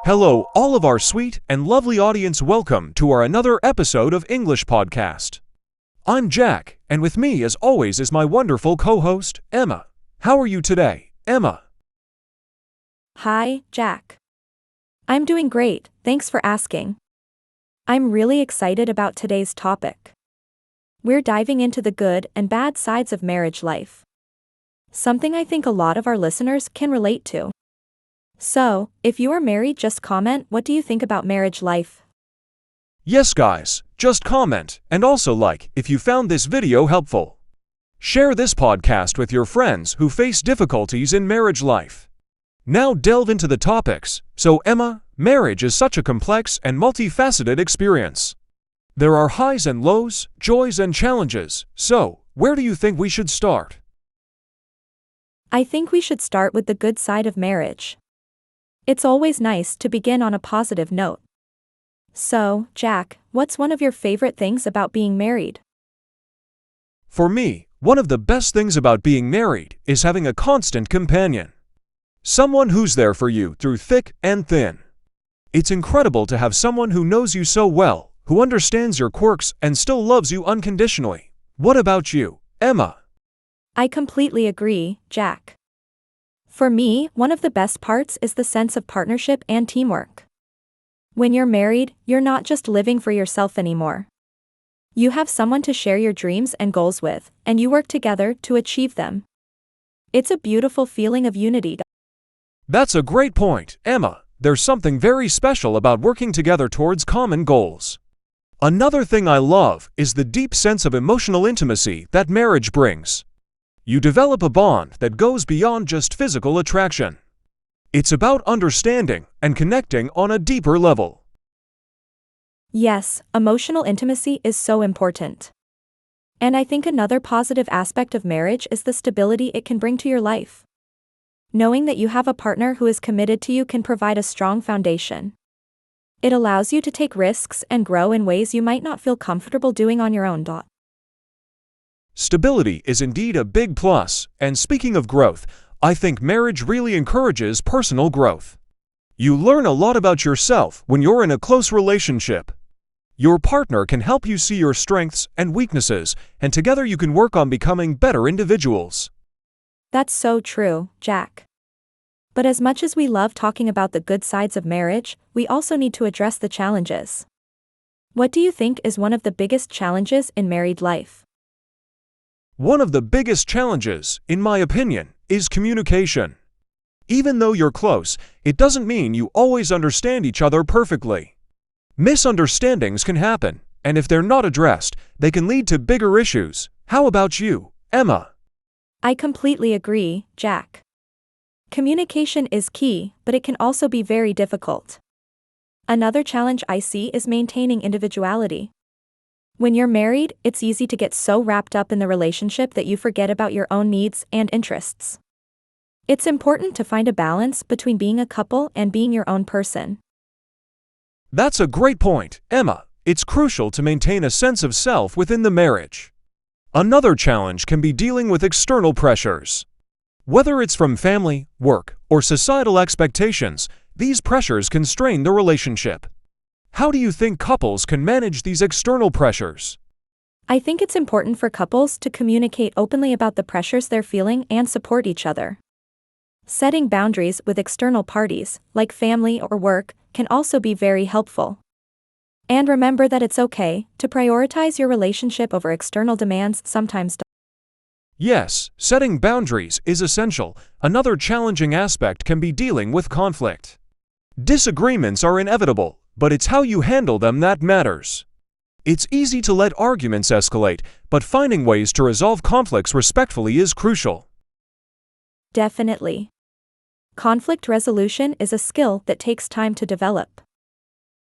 Hello, all of our sweet and lovely audience. Welcome to our another episode of English Podcast. I'm Jack, and with me, as always, is my wonderful co-host, Emma. How are you today, Emma? Hi, Jack. I'm doing great, thanks for asking. I'm really excited about today's topic. We're diving into the good and bad sides of marriage life. Something I think a lot of our listeners can relate to. So, if you are married, just comment, what do you think about marriage life? Yes, guys, just comment, and also like if you found this video helpful. Share this podcast with your friends who face difficulties in marriage life. Now delve into the topics. So, Emma, marriage is such a complex and multifaceted experience. There are highs and lows, joys and challenges. So, where do you think we should start? I think we should start with the good side of marriage. It's always nice to begin on a positive note. So, Jack, what's one of your favorite things about being married? For me, one of the best things about being married is having a constant companion. Someone who's there for you through thick and thin. It's incredible to have someone who knows you so well, who understands your quirks and still loves you unconditionally. What about you, Emma? I completely agree, Jack. For me, one of the best parts is the sense of partnership and teamwork. When you're married, you're not just living for yourself anymore. You have someone to share your dreams and goals with, and you work together to achieve them. It's a beautiful feeling of unity. That's a great point, Emma. There's something very special about working together towards common goals. Another thing I love is the deep sense of emotional intimacy that marriage brings. You develop a bond that goes beyond just physical attraction. It's about understanding and connecting on a deeper level. Yes, emotional intimacy is so important. And I think another positive aspect of marriage is the stability it can bring to your life. Knowing that you have a partner who is committed to you can provide a strong foundation. It allows you to take risks and grow in ways you might not feel comfortable doing on your own. Stability is indeed a big plus, and speaking of growth, I think marriage really encourages personal growth. You learn a lot about yourself when you're in a close relationship. Your partner can help you see your strengths and weaknesses, and together you can work on becoming better individuals. That's so true, Jack. But as much as we love talking about the good sides of marriage, we also need to address the challenges. What do you think is one of the biggest challenges in married life? One of the biggest challenges, in my opinion, is communication. Even though you're close, it doesn't mean you always understand each other perfectly. Misunderstandings can happen, and if they're not addressed, they can lead to bigger issues. How about you, Emma? I completely agree, Jack. Communication is key, but it can also be very difficult. Another challenge I see is maintaining individuality. When you're married, it's easy to get so wrapped up in the relationship that you forget about your own needs and interests. It's important to find a balance between being a couple and being your own person. That's a great point, Emma. It's crucial to maintain a sense of self within the marriage. Another challenge can be dealing with external pressures. Whether it's from family, work, or societal expectations, these pressures can strain the relationship. How do you think couples can manage these external pressures? I think it's important for couples to communicate openly about the pressures they're feeling and support each other. Setting boundaries with external parties, like family or work, can also be very helpful. And remember that it's okay to prioritize your relationship over external demands sometimes. Yes, setting boundaries is essential. Another challenging aspect can be dealing with conflict. Disagreements are inevitable, but it's how you handle them that matters. It's easy to let arguments escalate, but finding ways to resolve conflicts respectfully is crucial. Definitely. Conflict resolution is a skill that takes time to develop.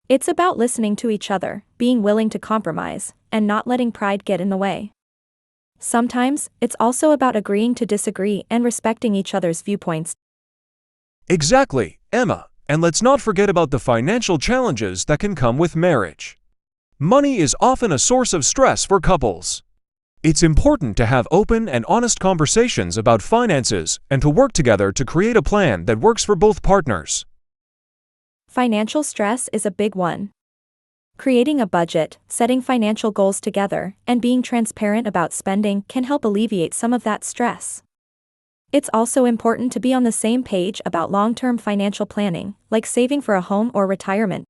It's about listening to each other, being willing to compromise, and not letting pride get in the way. Sometimes, it's also about agreeing to disagree and respecting each other's viewpoints. Exactly, Emma. And let's not forget about the financial challenges that can come with marriage. Money is often a source of stress for couples. It's important to have open and honest conversations about finances and to work together to create a plan that works for both partners. Financial stress is a big one. Creating a budget, setting financial goals together, and being transparent about spending can help alleviate some of that stress. It's also important to be on the same page about long-term financial planning, like saving for a home or retirement.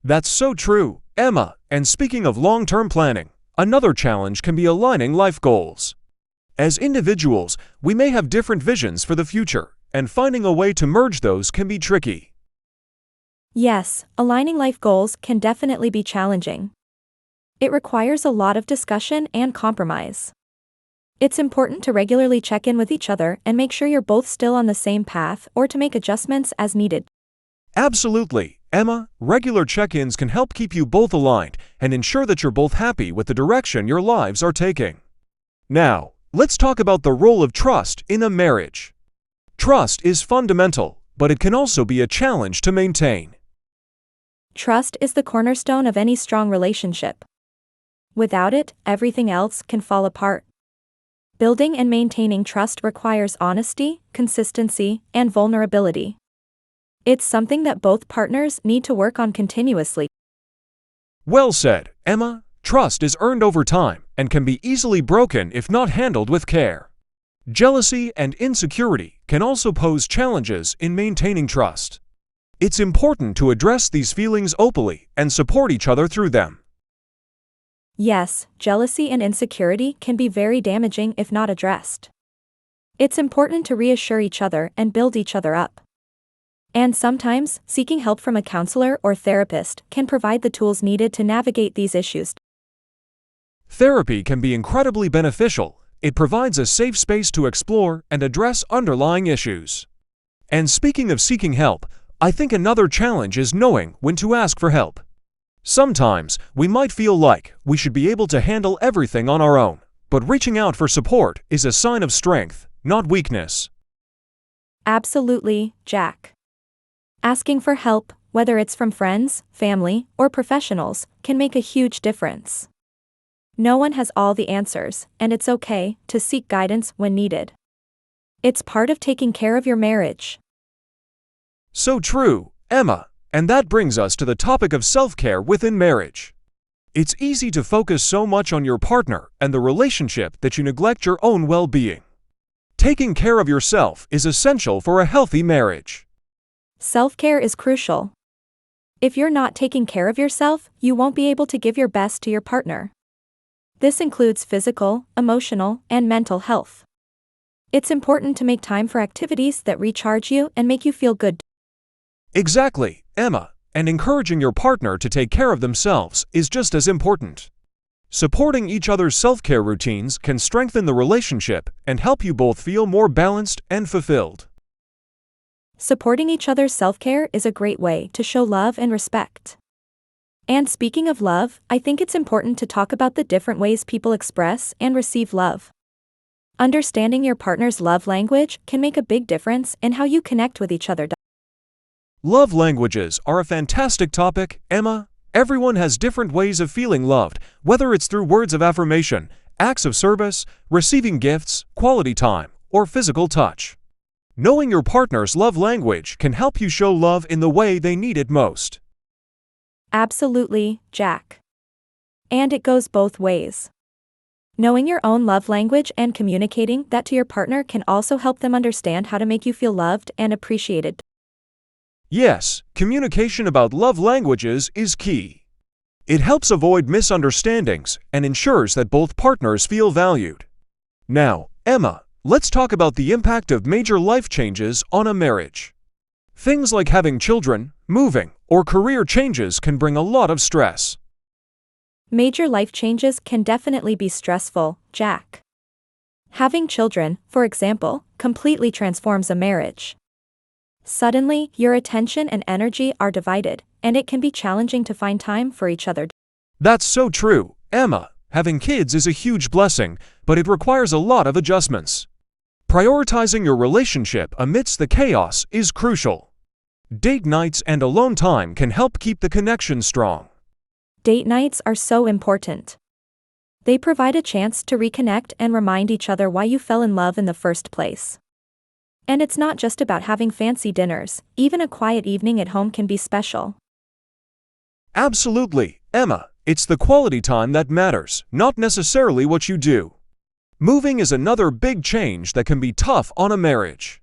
That's so true, Emma. And speaking of long-term planning, another challenge can be aligning life goals. As individuals, we may have different visions for the future, and finding a way to merge those can be tricky. Yes, aligning life goals can definitely be challenging. It requires a lot of discussion and compromise. It's important to regularly check in with each other and make sure you're both still on the same path or to make adjustments as needed. Absolutely, Emma. Regular check-ins can help keep you both aligned and ensure that you're both happy with the direction your lives are taking. Now, let's talk about the role of trust in a marriage. Trust is fundamental, but it can also be a challenge to maintain. Trust is the cornerstone of any strong relationship. Without it, everything else can fall apart. Building and maintaining trust requires honesty, consistency, and vulnerability. It's something that both partners need to work on continuously. Well said, Emma. Trust is earned over time and can be easily broken if not handled with care. Jealousy and insecurity can also pose challenges in maintaining trust. It's important to address these feelings openly and support each other through them. Yes, jealousy and insecurity can be very damaging if not addressed. It's important to reassure each other and build each other up. And sometimes, seeking help from a counselor or therapist can provide the tools needed to navigate these issues. Therapy can be incredibly beneficial. It provides a safe space to explore and address underlying issues. And speaking of seeking help, I think another challenge is knowing when to ask for help. Sometimes, we might feel like we should be able to handle everything on our own, but reaching out for support is a sign of strength, not weakness. Absolutely, Jack. Asking for help, whether it's from friends, family, or professionals, can make a huge difference. No one has all the answers, and it's okay to seek guidance when needed. It's part of taking care of your marriage. So true, Emma. And that brings us to the topic of self-care within marriage. It's easy to focus so much on your partner and the relationship that you neglect your own well-being. Taking care of yourself is essential for a healthy marriage. Self-care is crucial. If you're not taking care of yourself, you won't be able to give your best to your partner. This includes physical, emotional, and mental health. It's important to make time for activities that recharge you and make you feel good. Exactly, Emma. And encouraging your partner to take care of themselves is just as important. Supporting each other's self-care routines can strengthen the relationship and help you both feel more balanced and fulfilled. Supporting each other's self-care is a great way to show love and respect. And speaking of love, I think it's important to talk about the different ways people express and receive love. Understanding your partner's love language can make a big difference in how you connect with each other. Love languages are a fantastic topic, Emma. Everyone has different ways of feeling loved, whether it's through words of affirmation, acts of service, receiving gifts, quality time, or physical touch. Knowing your partner's love language can help you show love in the way they need it most. Absolutely, Jack. And it goes both ways. Knowing your own love language and communicating that to your partner can also help them understand how to make you feel loved and appreciated. Yes, communication about love languages is key. It helps avoid misunderstandings and ensures that both partners feel valued. Now, Emma, let's talk about the impact of major life changes on a marriage. Things like having children, moving, or career changes can bring a lot of stress. Major life changes can definitely be stressful, Jack. Having children, for example, completely transforms a marriage. Suddenly, your attention and energy are divided, and it can be challenging to find time for each other. That's so true, Emma. Having kids is a huge blessing, but it requires a lot of adjustments. Prioritizing your relationship amidst the chaos is crucial. Date nights and alone time can help keep the connection strong. Date nights are so important. They provide a chance to reconnect and remind each other why you fell in love in the first place. And it's not just about having fancy dinners, even a quiet evening at home can be special. Absolutely, Emma. It's the quality time that matters, not necessarily what you do. Moving is another big change that can be tough on a marriage.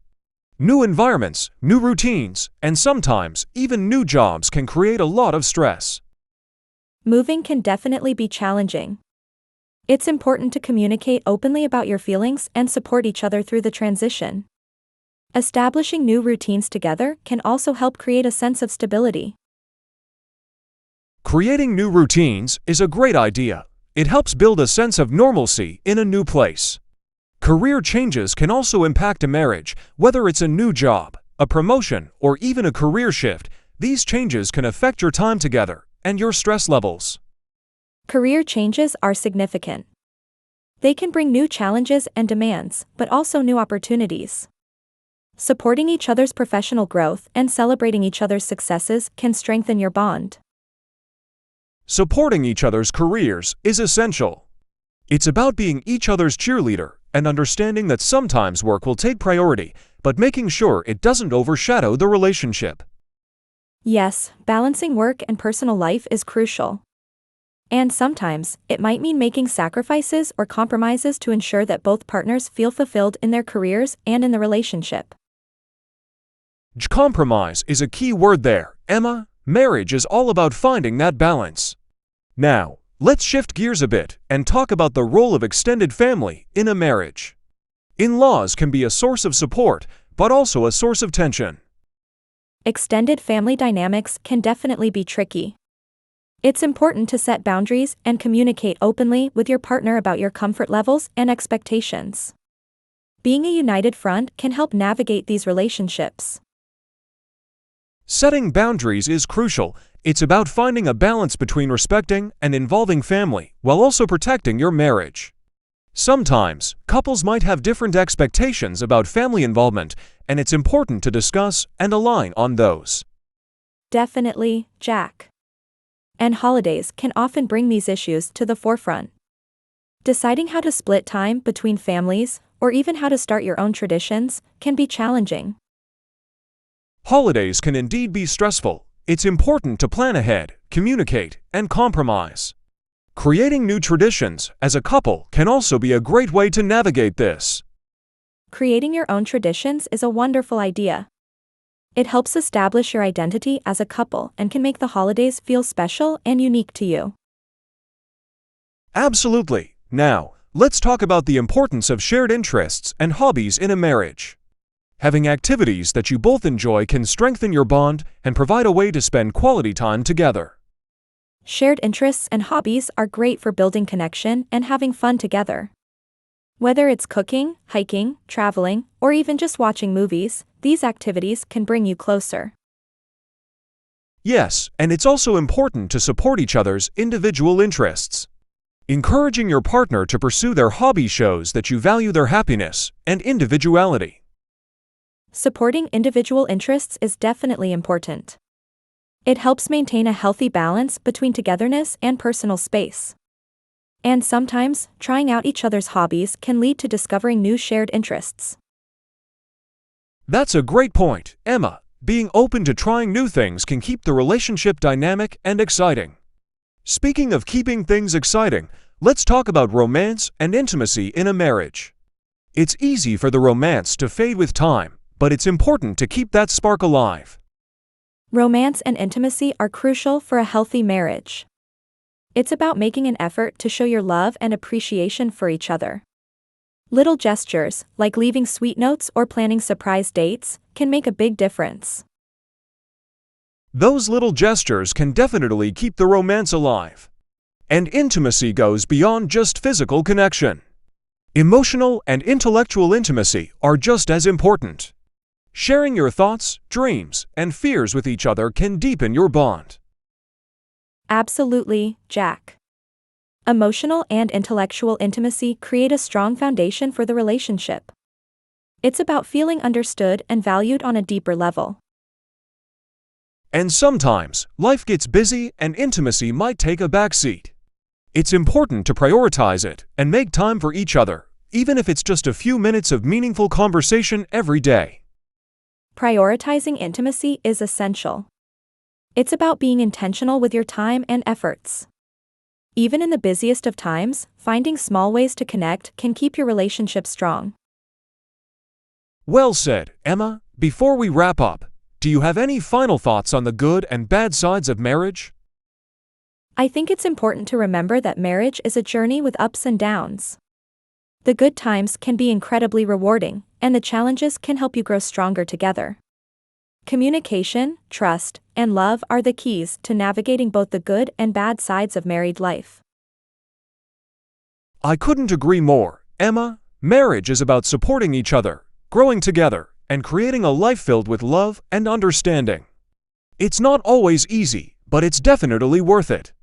New environments, new routines, and sometimes even new jobs can create a lot of stress. Moving can definitely be challenging. It's important to communicate openly about your feelings and support each other through the transition. Establishing new routines together can also help create a sense of stability. Creating new routines is a great idea. It helps build a sense of normalcy in a new place. Career changes can also impact a marriage, whether it's a new job, a promotion, or even a career shift. These changes can affect your time together and your stress levels. Career changes are significant. They can bring new challenges and demands, but also new opportunities. Supporting each other's professional growth and celebrating each other's successes can strengthen your bond. Supporting each other's careers is essential. It's about being each other's cheerleader and understanding that sometimes work will take priority, but making sure it doesn't overshadow the relationship. Yes, balancing work and personal life is crucial. And sometimes, it might mean making sacrifices or compromises to ensure that both partners feel fulfilled in their careers and in the relationship. Compromise is a key word there, Emma. Marriage is all about finding that balance. Now, let's shift gears a bit and talk about the role of extended family in a marriage. In-laws can be a source of support, but also a source of tension. Extended family dynamics can definitely be tricky. It's important to set boundaries and communicate openly with your partner about your comfort levels and expectations. Being a united front can help navigate these relationships. Setting boundaries is crucial. It's about finding a balance between respecting and involving family while also protecting your marriage. Sometimes, couples might have different expectations about family involvement, and it's important to discuss and align on those. Definitely, Jack. And holidays can often bring these issues to the forefront. Deciding how to split time between families, or even how to start your own traditions, can be challenging. Holidays can indeed be stressful. It's important to plan ahead, communicate, and compromise. Creating new traditions as a couple can also be a great way to navigate this. Creating your own traditions is a wonderful idea. It helps establish your identity as a couple and can make the holidays feel special and unique to you. Absolutely. Now, let's talk about the importance of shared interests and hobbies in a marriage. Having activities that you both enjoy can strengthen your bond and provide a way to spend quality time together. Shared interests and hobbies are great for building connection and having fun together. Whether it's cooking, hiking, traveling, or even just watching movies, these activities can bring you closer. Yes, and it's also important to support each other's individual interests. Encouraging your partner to pursue their hobby shows that you value their happiness and individuality. Supporting individual interests is definitely important. It helps maintain a healthy balance between togetherness and personal space. And sometimes, trying out each other's hobbies can lead to discovering new shared interests. That's a great point, Emma. Being open to trying new things can keep the relationship dynamic and exciting. Speaking of keeping things exciting, let's talk about romance and intimacy in a marriage. It's easy for the romance to fade with time, but it's important to keep that spark alive. Romance and intimacy are crucial for a healthy marriage. It's about making an effort to show your love and appreciation for each other. Little gestures, like leaving sweet notes or planning surprise dates, can make a big difference. Those little gestures can definitely keep the romance alive. And intimacy goes beyond just physical connection. Emotional and intellectual intimacy are just as important. Sharing your thoughts, dreams, and fears with each other can deepen your bond. Absolutely, Jack. Emotional and intellectual intimacy create a strong foundation for the relationship. It's about feeling understood and valued on a deeper level. And sometimes, life gets busy and intimacy might take a backseat. It's important to prioritize it and make time for each other, even if it's just a few minutes of meaningful conversation every day. Prioritizing intimacy is essential. It's about being intentional with your time and efforts. Even in the busiest of times, finding small ways to connect can keep your relationship strong. Well said, Emma. Before we wrap up, do you have any final thoughts on the good and bad sides of marriage? I think it's important to remember that marriage is a journey with ups and downs. The good times can be incredibly rewarding, and the challenges can help you grow stronger together. Communication, trust, and love are the keys to navigating both the good and bad sides of married life. I couldn't agree more, Emma. Marriage is about supporting each other, growing together, and creating a life filled with love and understanding. It's not always easy, but it's definitely worth it.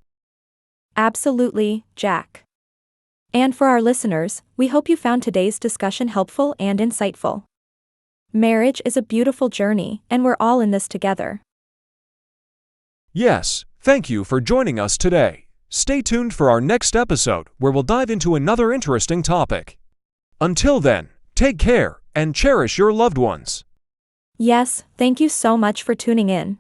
Absolutely, Jack. And for our listeners, we hope you found today's discussion helpful and insightful. Marriage is a beautiful journey, and we're all in this together. Yes, thank you for joining us today. Stay tuned for our next episode, where we'll dive into another interesting topic. Until then, take care and cherish your loved ones. Yes, thank you so much for tuning in.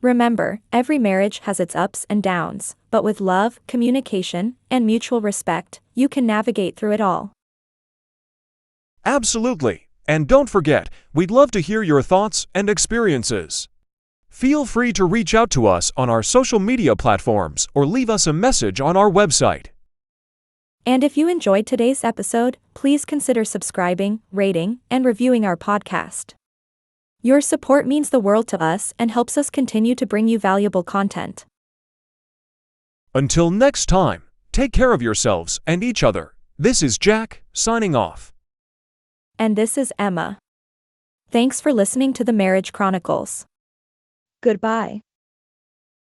Remember, every marriage has its ups and downs, but with love, communication, and mutual respect, you can navigate through it all. Absolutely. And don't forget, we'd love to hear your thoughts and experiences. Feel free to reach out to us on our social media platforms or leave us a message on our website. And if you enjoyed today's episode, please consider subscribing, rating, and reviewing our podcast. Your support means the world to us and helps us continue to bring you valuable content. Until next time, take care of yourselves and each other. This is Jack, signing off. And this is Emma. Thanks for listening to the Marriage Chronicles. Goodbye.